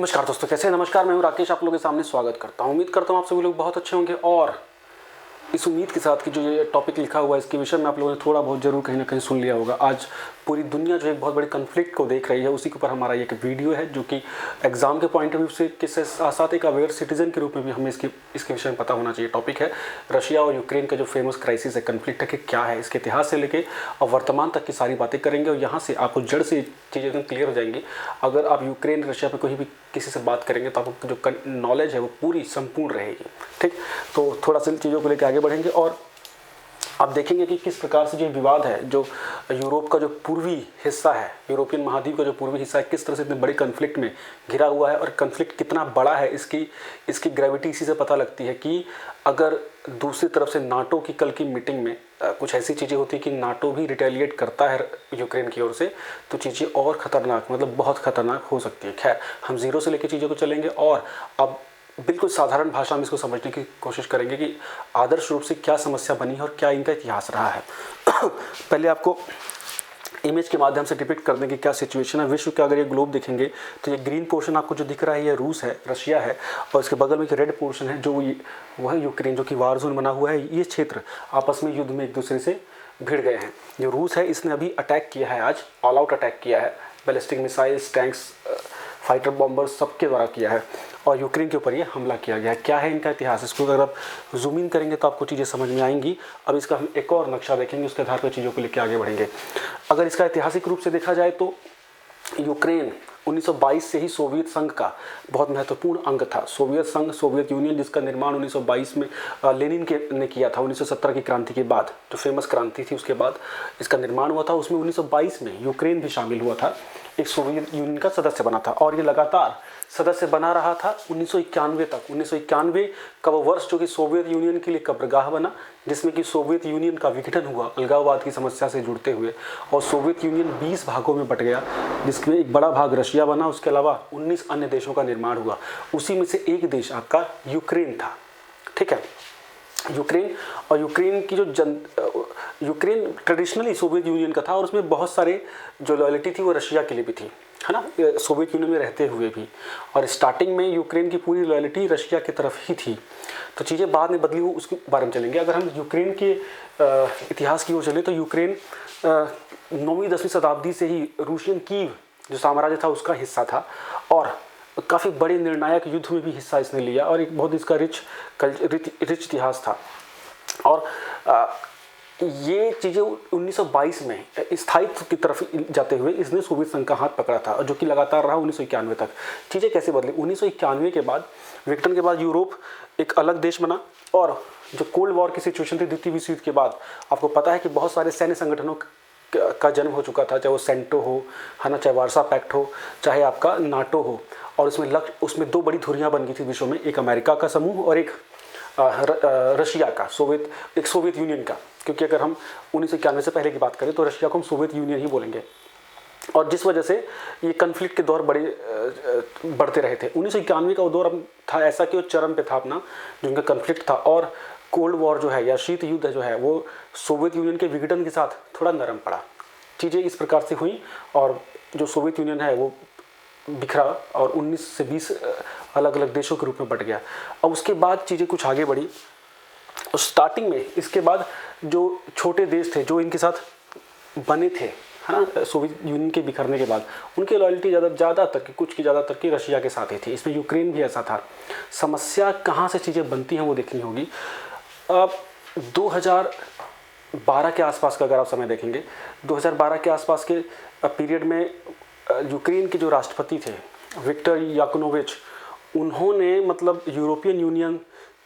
नमस्कार दोस्तों, कैसे हैं? नमस्कार, मैं हूं राकेश, आप लोगों के सामने स्वागत करता हूं। उम्मीद करता हूं आप सभी लोग बहुत अच्छे होंगे और इस उम्मीद के साथ कि जो ये टॉपिक लिखा हुआ है इसके विषय में आप लोगों ने थोड़ा बहुत जरूर कहीं ना कहीं सुन लिया होगा। आज पूरी दुनिया जो एक बहुत बड़ी कन्फ्लिक्ट को देख रही है, उसी के ऊपर हमारा एक वीडियो है जो कि एग्जाम के पॉइंट ऑफ व्यू से के साथ एक अवेयर सिटीजन के रूप में भी हमें इसके विषय में पता होना चाहिए। टॉपिक है रशिया और यूक्रेन का जो फेमस क्राइसिस है, कन्फ्लिक्ट है कि क्या है, इसके इतिहास से लेके और वर्तमान तक की सारी बातें करेंगे और यहाँ से आपको जड़ से चीज़ें एकदम क्लियर हो जाएंगी। अगर आप यूक्रेन रशिया पर कोई भी किसी से बात करेंगे तो आपको जो नॉलेज है वो पूरी संपूर्ण रहेगी। ठीक, तो थोड़ा सा चीज़ों को लेकर आगे बढ़ेंगे और आप देखेंगे कि किस प्रकार से जो विवाद है, जो यूरोप का जो पूर्वी हिस्सा है, यूरोपियन महाद्वीप का जो पूर्वी हिस्सा है, किस तरह से इतने बड़े कन्फ्लिक्ट में घिरा हुआ है और कन्फ्लिक्ट कितना बड़ा है, इसकी ग्रेविटी इसी से पता लगती है कि अगर दूसरी तरफ से नाटो की कल की मीटिंग में कुछ ऐसी चीज़ें होती है कि नाटो भी रिटेलिएट करता है यूक्रेन की ओर से, तो चीज़ें और ख़तरनाक, मतलब बहुत ख़तरनाक हो सकती है। खैर, हम ज़ीरो से लेकर चीज़ों को चलेंगे और अब बिल्कुल साधारण भाषा में इसको समझने की कोशिश करेंगे कि आदर्श रूप से क्या समस्या बनी है और क्या इनका इतिहास रहा है। पहले आपको इमेज के माध्यम से डिपिक्ट कर दें कि क्या सिचुएशन है विश्व का। अगर ये ग्लोब देखेंगे तो ये ग्रीन पोर्शन आपको जो दिख रहा है ये रूस है, रशिया है, और इसके बगल में एक रेड पोर्शन है जो वह यूक्रेन, जो कि वार जोन बना हुआ है। ये क्षेत्र आपस में युद्ध में एक दूसरे से भिड़ गए हैं। जो रूस है इसने अभी अटैक किया है, आज ऑल आउट अटैक किया है, ballistic missiles, tanks, fighter bombers सबके द्वारा किया है और यूक्रेन के ऊपर ये हमला किया गया है। क्या है इनका इतिहास, इसको अगर आप जूम इन करेंगे तो आपको चीज़ें समझ में आएंगी। अब इसका हम एक और नक्शा देखेंगे, उसके आधार पर चीज़ों को लेकर आगे बढ़ेंगे। अगर इसका ऐतिहासिक रूप से देखा जाए तो यूक्रेन 1922 से ही सोवियत संघ का बहुत महत्वपूर्ण अंग था। सोवियत संघ, सोवियत यूनियन, जिसका निर्माण 1922 में लेनिन ने किया था। 1917 की क्रांति के बाद, जो फेमस क्रांति थी, उसके बाद इसका निर्माण हुआ था। उसमें 1922 में यूक्रेन भी शामिल हुआ था, एक सोवियत यूनियन का सदस्य बना था और ये लगातार सदस्य बना रहा था 1991 तक। 1991 का वो वर्ष जो कि सोवियत यूनियन के लिए कब्रगाह बना, जिसमें कि सोवियत यूनियन का विघटन हुआ अलगाववाद की समस्या से जुड़ते हुए और सोवियत यूनियन 20 भागों में बट गया, जिसमें एक बड़ा भाग रशिया बना। उसके अलावा 19 अन्य देशों का निर्माण हुआ, उसी में से एक देश आपका यूक्रेन था। ठीक है, यूक्रेन और यूक्रेन की यूक्रेन ट्रेडिशनली सोवियत यूनियन का था और उसमें बहुत सारे जो लॉयल्टी थी वो रशिया के लिए भी थी, है ना, सोवियत यूनियन में रहते हुए भी। और स्टार्टिंग में यूक्रेन की पूरी लॉयल्टी रशिया की तरफ ही थी। तो चीज़ें बाद में बदली, वो उसके बारे में चलेंगे। अगर हम यूक्रेन के इतिहास की ओर चले तो यूक्रेन 9वीं-10वीं शताब्दी से ही रूशियन कीव जो साम्राज्य था उसका हिस्सा था और काफ़ी बड़े निर्णायक युद्ध में भी हिस्सा इसने लिया और एक बहुत इसका रिच इतिहास था। और ये चीज़ें 1922 में स्थायित्व की तरफ जाते हुए इसने सोवियत संघ का हाथ पकड़ा था और जो कि लगातार रहा 1991 तक। चीज़ें कैसे बदली? 1991 के बाद, विघटन के बाद यूरोप एक अलग देश बना और जो कोल्ड वॉर की सिचुएशन थी, द्वितीय विश्व युद्ध के बाद, आपको पता है कि बहुत सारे सैन्य संगठनों का जन्म हो चुका था, चाहे वो सेंटो हो, है ना, चाहे वार्सा पैक्ट हो, चाहे आपका नाटो हो। और उसमें दो बड़ी धुरियाँ बन गई थी विश्व में, एक अमेरिका का समूह और एक रशिया का, सोवियत यूनियन का। क्योंकि अगर हम 1991 से पहले की बात करें तो रशिया को हम सोवियत यूनियन ही बोलेंगे। और जिस वजह से ये कन्फ्लिक्ट के दौर बढ़ते रहे थे। 1991 का वो दौर था ऐसा कि वो चरम पे था अपना, जो उनका कन्फ्लिक्ट था। और कोल्ड वॉर जो है या शीत युद्ध जो है वो सोवियत यूनियन के विघटन के साथ थोड़ा नरम पड़ा। चीज़ें इस प्रकार से हुई और जो सोवियत यूनियन है वो बिखरा और 19 से 20 अलग अलग देशों के रूप में बट गया। अब उसके बाद चीज़ें कुछ आगे बढ़ी और स्टार्टिंग में इसके बाद जो छोटे देश थे जो इनके साथ बने थे, है ना, सोवियत यूनियन के बिखरने के बाद, उनकी लॉयल्टी ज़्यादातर की रशिया के साथ ही थी। इसमें यूक्रेन भी ऐसा था। समस्या कहाँ से चीज़ें बनती हैं वो देखनी होगी। अब 2012 के आसपास का अगर आप समय देखेंगे, 2012 के आसपास के पीरियड में यूक्रेन के जो राष्ट्रपति थे विक्टर यानुकोविच, उन्होंने मतलब यूरोपियन यूनियन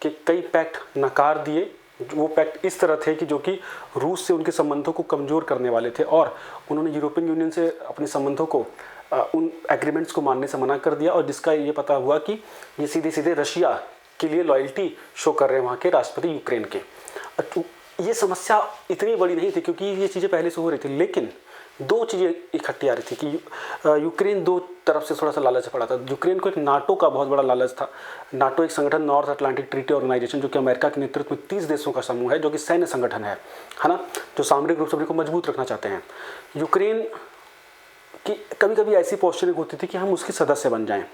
के कई पैक्ट नकार दिए। वो पैक्ट इस तरह थे कि जो कि रूस से उनके संबंधों को कमज़ोर करने वाले थे और उन्होंने यूरोपियन यूनियन से अपने संबंधों को, उन एग्रीमेंट्स को मानने से मना कर दिया। और जिसका ये पता हुआ कि ये सीधे सीधे रशिया के लिए लॉयल्टी शो कर रहे हैं वहाँ के राष्ट्रपति यूक्रेन के। ये समस्या इतनी बड़ी नहीं थी क्योंकि ये चीज़ें पहले से हो रही थी, लेकिन दो चीज़ें इकट्ठी आ रही थी कि यूक्रेन दो तरफ से थोड़ा सा लालच पड़ा था। यूक्रेन को एक नाटो का बहुत बड़ा लालच था। नाटो एक संगठन, नॉर्थ अटलांटिक ट्रीटी ऑर्गेनाइजेशन, जो कि अमेरिका के नेतृत्व में 30 देशों का समूह है, जो कि सैन्य संगठन है ना, जो सामरिक रूप से अपने को मजबूत रखना चाहते हैं। यूक्रेन की कभी कभी ऐसी पोस्चरिंग होती थी कि हम उसके सदस्य बन जाएं,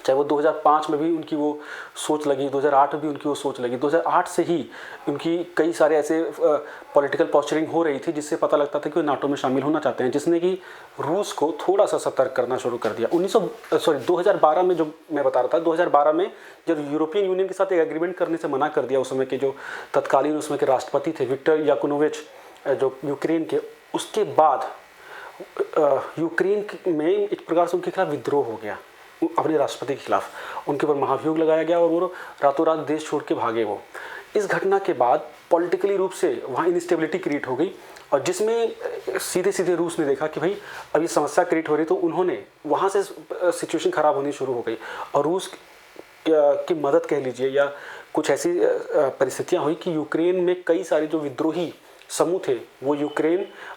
चाहे वो 2005 में भी उनकी वो सोच लगी, 2008 में भी उनकी वो सोच लगी, 2008 से ही उनकी कई सारे ऐसे पॉलिटिकल पॉस्चरिंग हो रही थी जिससे पता लगता था कि वो नाटो में शामिल होना चाहते हैं, जिसने कि रूस को थोड़ा सा सतर्क करना शुरू कर दिया। 2012 में, जो मैं बता रहा था, 2012 में जब यूरोपियन यूनियन के साथ एक एग्रीमेंट करने से मना कर दिया उस समय के जो तत्कालीन उसमें के राष्ट्रपति थे विक्टर यानुकोविच जो यूक्रेन के, उसके बाद यूक्रेन में एक प्रकार से उनके खिलाफ विद्रोह हो गया, अपने राष्ट्रपति के खिलाफ उनके ऊपर महाभियोग लगाया गया और वो रातों रात देश छोड़ के भागे। वो इस घटना के बाद पॉलिटिकली रूप से वहाँ इंस्टेबिलिटी क्रिएट हो गई और जिसमें सीधे सीधे रूस ने देखा कि भाई अब ये समस्या क्रिएट हो रही, तो उन्होंने वहाँ से सिचुएशन ख़राब होनी शुरू हो गई और रूस की मदद कह लीजिए या कुछ ऐसी परिस्थितियाँ हुई कि यूक्रेन में कई सारे जो विद्रोही समूह थे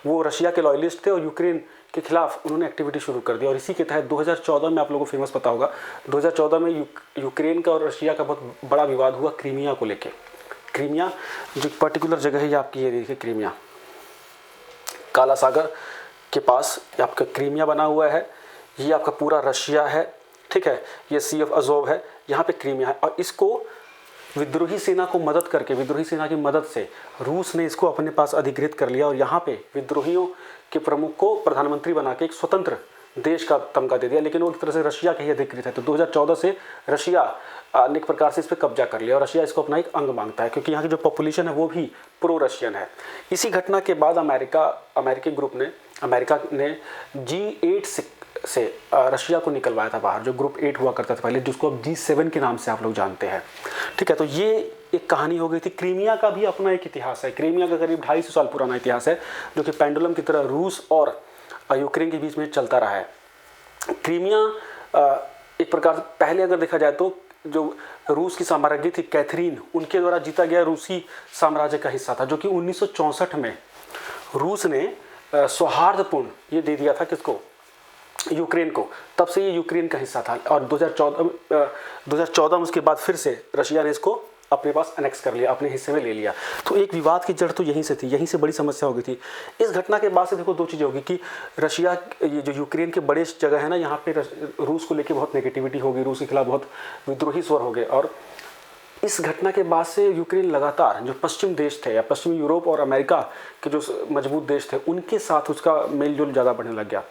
वो रशिया के लॉयलिस्ट थे और यूक्रेन के खिलाफ उन्होंने एक्टिविटी शुरू कर दी। और इसी के तहत 2014 में, आप लोगों को फेमस पता होगा, 2014 में यूक्रेन का और रशिया का बहुत बड़ा विवाद हुआ क्रीमिया को लेके। क्रीमिया जो पर्टिकुलर जगह है ये आपकी, ये देखिए क्रीमिया, काला सागर के पास आपका क्रीमिया बना हुआ है, ये आपका पूरा रशिया है, ठीक है, ये सी ऑफ अजोव है, यहाँ पे क्रीमिया है। और इसको विद्रोही सेना को मदद करके, विद्रोही सेना की मदद से रूस ने इसको अपने पास अधिकृत कर लिया और यहाँ पे विद्रोहियों के प्रमुख को प्रधानमंत्री बना के एक स्वतंत्र देश का तमगा दे दिया, लेकिन वो एक तरह से रशिया का ही अधिकृत है। तो 2014 से रशिया अनेक प्रकार से इस पर कब्जा कर लिया और रशिया इसको अपना एक अंग मांगता है क्योंकि यहाँ की जो पॉपुलेशन है वो भी प्रो रशियन है। इसी घटना के बाद अमेरिका ने G8 से रशिया को निकलवाया था बाहर, जो ग्रुप 8 हुआ करता था पहले, जिसको अब G7 के नाम से आप लोग जानते हैं, ठीक है। तो ये एक कहानी हो गई थी। क्रीमिया का भी अपना एक इतिहास है। क्रीमिया का करीब 250 साल पुराना इतिहास है जो कि पेंडुलम की तरह रूस और यूक्रेन के बीच में चलता रहा है। क्रीमिया एक प्रकार पहले अगर देखा जाए तो जो रूस की साम्राज्ञी थी कैथरीन, उनके द्वारा जीता गया रूसी साम्राज्य का हिस्सा था, जो कि 1964 में रूस ने सौहार्दपूर्ण ये दे दिया था किसको, यूक्रेन को। तब से ये यूक्रेन का हिस्सा था और 2014 में उसके बाद फिर से रशिया ने इसको अपने पास अनेक्स कर लिया, अपने हिस्से में ले लिया। तो एक विवाद की जड़ तो यहीं से थी, यहीं से बड़ी समस्या हो गई थी। इस घटना के बाद से देखो दो चीज़ें होगी कि रशिया, ये जो यूक्रेन के बड़े जगह है ना, यहाँ पे रूस को लेके बहुत नेगेटिविटी हो गई, रूस के खिलाफ बहुत विद्रोही स्वर हो गए। और इस घटना के बाद से यूक्रेन लगातार जो पश्चिम देश थे या पश्चिमी यूरोप और अमेरिका के जो मजबूत देश थे उनके साथ उसका मेलजोल ज़्यादा बढ़ने लग गया।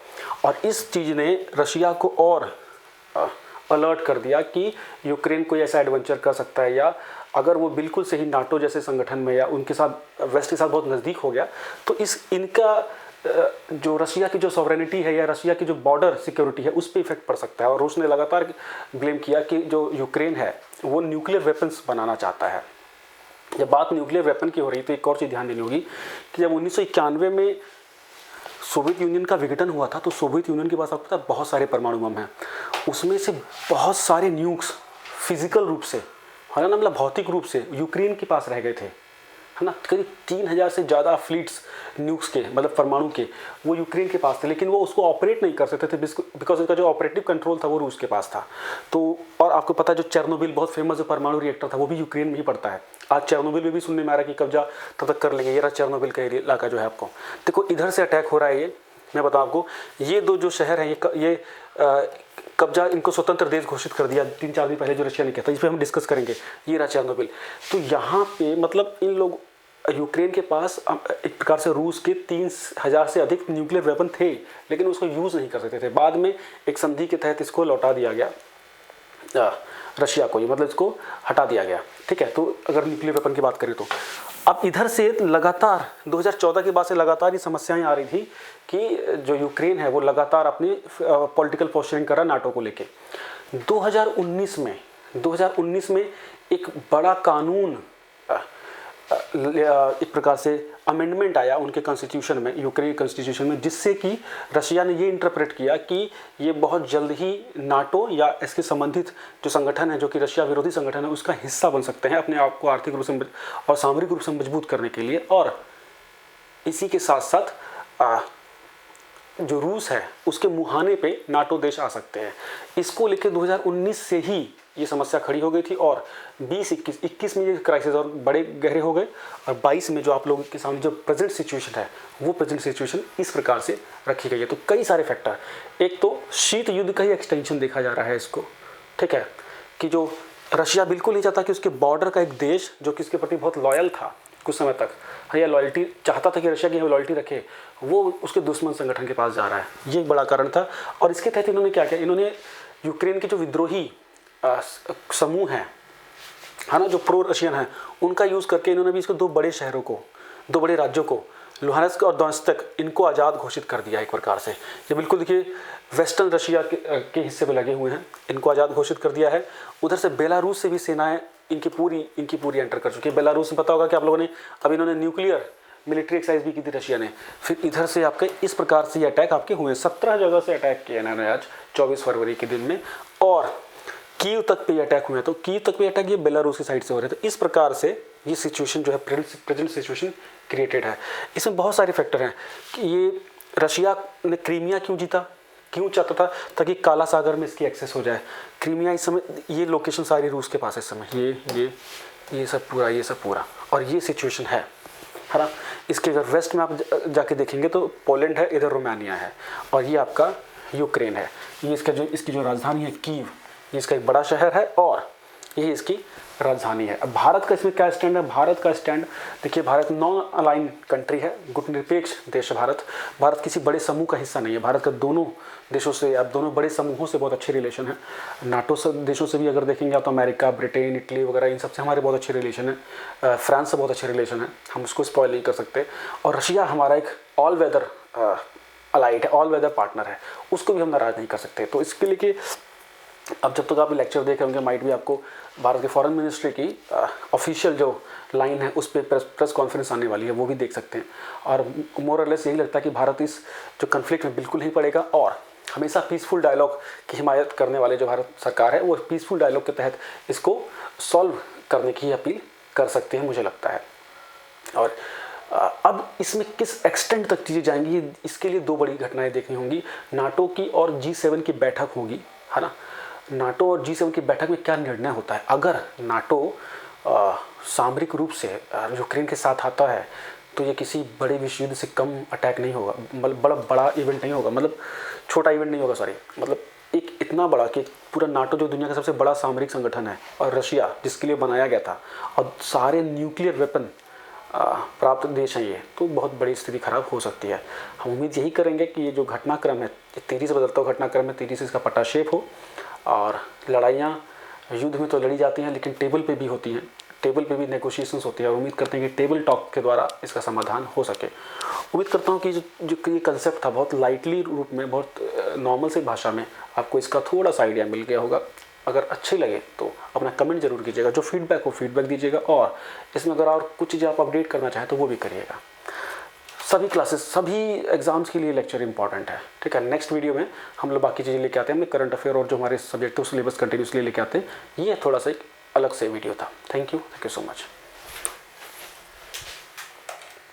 और इस चीज़ ने रशिया को और अलर्ट कर दिया कि यूक्रेन कोई ऐसा एडवेंचर कर सकता है, या अगर वो बिल्कुल सही नाटो जैसे संगठन में या उनके साथ वेस्ट के साथ बहुत नज़दीक हो गया तो इनका जो रशिया की जो सॉवरेनिटी है या रशिया की जो बॉर्डर सिक्योरिटी है उस पर इफेक्ट पड़ सकता है। और रूस ने लगातार ब्लेम किया कि जो यूक्रेन है वो न्यूक्लियर वेपन्स बनाना चाहता है। जब बात न्यूक्लियर वेपन की हो रही तो एक और चीज़ ध्यान देनी होगी कि जब 1991 में सोवियत यूनियन का विघटन हुआ था तो सोवियत यूनियन के पास आपको पता बहुत सारे परमाणु बम हैं, उसमें से बहुत सारे न्यूक्स फिजिकल रूप से, है ना, मतलब भौतिक रूप से यूक्रेन के पास रह गए थे, है ना। करीब 3000 से ज़्यादा फ्लीट्स न्यूक्स के, मतलब परमाणु के, वो यूक्रेन के पास थे, लेकिन वो उसको ऑपरेट नहीं कर सकते थे बिकॉज उसका जो ऑपरेटिव कंट्रोल था वो रूस के पास था। तो और आपको पता है जो चेर्नोबिल बहुत फेमस जो परमाणु रिएक्टर था वो भी यूक्रेन में ही पड़ता है। आज चेर्नोबिल में भी सुनने में आ रहा है कि कब्जा तब तक कर लेंगे। ये रहा चेर्नोबिल का इलाका जो है, आपको देखो इधर से अटैक हो रहा है। ये मैं बताऊँ आपको, ये दो जो शहर हैं ये कब्जा, इनको स्वतंत्र देश घोषित कर दिया 3-4 दिन पहले जो रशिया ने किया था, इस पर हम डिस्कस करेंगे। ये रहा चेर्नोबिल। तो यहाँ पे मतलब इन लोग यूक्रेन के पास एक प्रकार से रूस के 3000 से अधिक न्यूक्लियर वेपन थे, लेकिन उसको यूज़ नहीं कर सकते थे। बाद में एक संधि के तहत इसको लौटा दिया गया रशिया को, मतलब इसको हटा दिया गया, ठीक है। तो अगर न्यूक्लियर वेपन की बात करें तो अब इधर से लगातार 2014 के बाद से लगातार ये समस्याएं आ रही थी कि जो यूक्रेन है वो लगातार अपनी पॉलिटिकल पोस्चरिंग कर रहा है नाटो को लेके। 2019 में एक बड़ा कानून, एक प्रकार से अमेंडमेंट आया उनके कॉन्स्टिट्यूशन में, यूक्रेन कॉन्स्टिट्यूशन में, जिससे कि रशिया ने ये इंटरप्रेट किया कि ये बहुत जल्द ही नाटो या इसके संबंधित जो संगठन है, जो कि रशिया विरोधी संगठन है, उसका हिस्सा बन सकते हैं अपने आप को आर्थिक रूप से और सामरिक रूप से मजबूत करने के लिए। और इसी के साथ साथ जो रूस है उसके मुहाने पे नाटो देश आ सकते हैं। इसको लेकर 2019 से ही ये समस्या खड़ी हो गई थी और 20-21 में ये क्राइसिस और बड़े गहरे हो गए और 22 में जो आप लोगों के सामने जो प्रेजेंट सिचुएशन है वो प्रेजेंट सिचुएशन इस प्रकार से रखी गई है। तो कई सारे फैक्टर, एक तो शीत युद्ध का ही एक्सटेंशन देखा जा रहा है इसको, ठीक है, कि जो रशिया बिल्कुल नहीं चाहता कि उसके बॉर्डर का एक देश जो कि इसके प्रति बहुत लॉयल था कुछ समय तक, या लॉयल्टी चाहता था कि रशिया की लॉयल्टी रखे, वो उसके दुश्मन संगठन के पास जा रहा है। ये एक बड़ा कारण था। और इसके तहत इन्होंने क्या किया, इन्होंने यूक्रेन के जो विद्रोही समूह हैं, है ना, जो प्रो रशियन है, उनका यूज़ करके इन्होंने भी इसको दो बड़े शहरों को, दो बड़े राज्यों को, लुहानस्क और दोनेत्स्क, इनको आज़ाद घोषित कर दिया एक प्रकार से। ये बिल्कुल देखिए वेस्टर्न रशिया के हिस्से पे लगे हुए हैं, इनको आज़ाद घोषित कर दिया है। उधर से बेलारूस से भी सेनाएं इनकी पूरी एंटर कर चुकी है। बेलारूस में पता होगा कि आप लोगों ने, अब इन्होंने न्यूक्लियर मिलिट्री एक्सरसाइज भी की थी रशिया ने। फिर इधर से आपके इस प्रकार से ये अटैक आपके हुए, 17 जगह से अटैक किया इन्होंने आज 24 फरवरी के दिन में। और कीव तक पे अटैक हुए, तो कीव तक पे अटैक ये बेलारूस की साइड से हो रहे थे। इस प्रकार से ये सिचुएशन जो है प्रेजेंट सिचुएशन क्रिएटेड है। इसमें बहुत सारे फैक्टर हैं कि ये रशिया ने क्रीमिया क्यों जीता, क्यों चाहता था, ताकि काला सागर में इसकी एक्सेस हो जाए। क्रीमिया इस समय, ये लोकेशन सारी रूस के पास है इस समय, ये सब पूरा और ये सिचुएशन है ना। इसके अगर वेस्ट में आप जाके देखेंगे तो पोलैंड है, इधर रोमानिया है, और ये आपका यूक्रेन है। ये इसकी जो राजधानी है कीव, ये इसका एक बड़ा शहर है और ये इसकी राजधानी है। अब भारत का इसमें क्या स्टैंड है, भारत का स्टैंड देखिए, भारत नॉन अलाइन कंट्री है, गुटनिरपेक्ष देश है भारत किसी बड़े समूह का हिस्सा नहीं है। भारत का दोनों देशों से, अब दोनों बड़े समूहों से बहुत अच्छे रिलेशन है। नाटो देशों से भी अगर देखेंगे आप तो अमेरिका, ब्रिटेन, इटली वगैरह, इन सबसे हमारे बहुत अच्छे रिलेशन है। फ्रांस से बहुत अच्छे रिलेशन है, हम उसको स्पॉइल नहीं कर सकते। और रशिया हमारा एक ऑल वेदर अलाइड है, ऑल वेदर पार्टनर है, उसको भी हम नाराज़ नहीं कर सकते। तो इसके लिए कि अब जब तक आप लेक्चर देख रहे होंगे, माइट भी आपको भारत के फॉरेन मिनिस्ट्री की ऑफिशियल जो लाइन है उस पर प्रेस कॉन्फ्रेंस आने वाली है, वो भी देख सकते हैं। और मोर और लेस यही लगता है कि भारत इस जो कन्फ्लिक्ट में बिल्कुल नहीं पड़ेगा और हमेशा पीसफुल डायलॉग की हिमायत करने वाले जो भारत सरकार है, वो पीसफुल डायलॉग के तहत इसको सॉल्व करने की अपील कर सकते हैं, मुझे लगता है। और अब इसमें किस एक्सटेंट तक चीज़ें जाएंगी, इसके लिए दो बड़ी घटनाएं देखनी होंगी। नाटो की और G7 की बैठक होगी, है ना। नाटो और G7 की बैठक में क्या निर्णय होता है। अगर नाटो सामरिक रूप से यूक्रेन के साथ आता है तो ये किसी बड़े विश्व युद्ध से कम अटैक नहीं होगा, मतलब बड़ा इवेंट नहीं होगा, मतलब छोटा इवेंट नहीं होगा, सॉरी, मतलब एक इतना बड़ा कि पूरा नाटो जो दुनिया का सबसे बड़ा सामरिक संगठन है, और रशिया जिसके लिए बनाया गया था, और सारे न्यूक्लियर वेपन प्राप्त देश हैं ये, तो बहुत बड़ी स्थिति खराब हो सकती है। हम उम्मीद यही करेंगे कि ये जो घटनाक्रम है, तेज़ी से बदलता हुआ घटनाक्रम है, तेज़ी से इसका पटाक्षेप हो। और लड़ाइयाँ युद्ध में तो लड़ी जाती हैं, लेकिन टेबल पे भी होती हैं, टेबल पे भी नेगोशिएशंस होती है। और उम्मीद करते हैं कि टेबल टॉक के द्वारा इसका समाधान हो सके। उम्मीद करता हूँ कि जो ये कंसेप्ट था, बहुत लाइटली रूप में, बहुत नॉर्मल से भाषा में आपको इसका थोड़ा सा आइडिया मिल गया होगा। अगर अच्छे लगे तो अपना कमेंट जरूर कीजिएगा, जो फीडबैक हो फीडबैक दीजिएगा, और इसमें अगर और कुछ चीज़ें आप अपडेट करना चाहें तो वो भी करिएगा। सभी क्लासेस, सभी एग्जाम्स के लिए लेक्चर इंपॉर्टेंट है, ठीक है। नेक्स्ट वीडियो में हम लोग बाकी चीज़ें लेके आते हैं, हमने करंट अफेयर और जो हमारे सब्जेक्ट है उस सिलेबस कंटिन्यूसली लेके आते हैं। ये थोड़ा सा एक अलग से वीडियो था। Thank you so much.